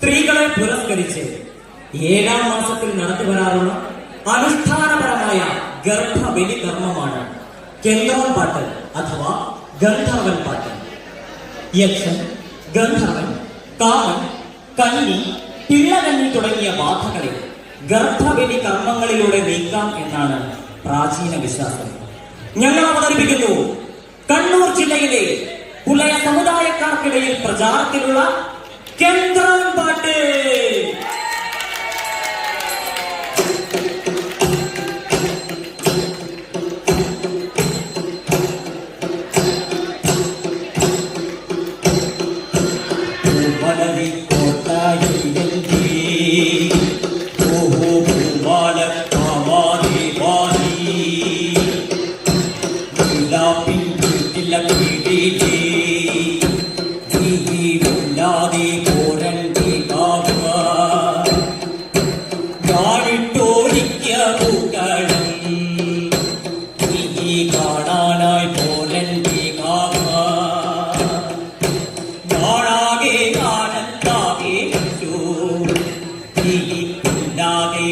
സ്ത്രീകളെ പുരസ്കരിച്ച് 7ാം മാസത്തിൽ നടത്തിവരാറുള്ള അനുഷ്ഠാനപരമായ ഗർഭബലി കർമ്മമാണ് കെന്തോൻ പാട്ട് അഥവാ ഗന്ധർവൻ പാട്ട്. യക്ഷൻ, ഗന്ധർവൻ, കാമൻ, കന്നി, പിള്ളകന്നി തുടങ്ങിയ ബാധകളെ ഗർഭബലി കർമ്മങ്ങളിലൂടെ നീക്കാം എന്നാണ് പ്രാചീന വിശ്വാസം. ഞങ്ങൾ അവതരിപ്പിക്കുന്നു കണ്ണൂർ ജില്ലയിലെ പുലയ സമുദായക്കാർക്കിടയിൽ പ്രചാരത്തിലുള്ള കെന്തോൻ പാട്ട്. കാണാനായി പോരണ്ടി കാണാകെ ആനന്ദാകെ ഇല്ലാതെ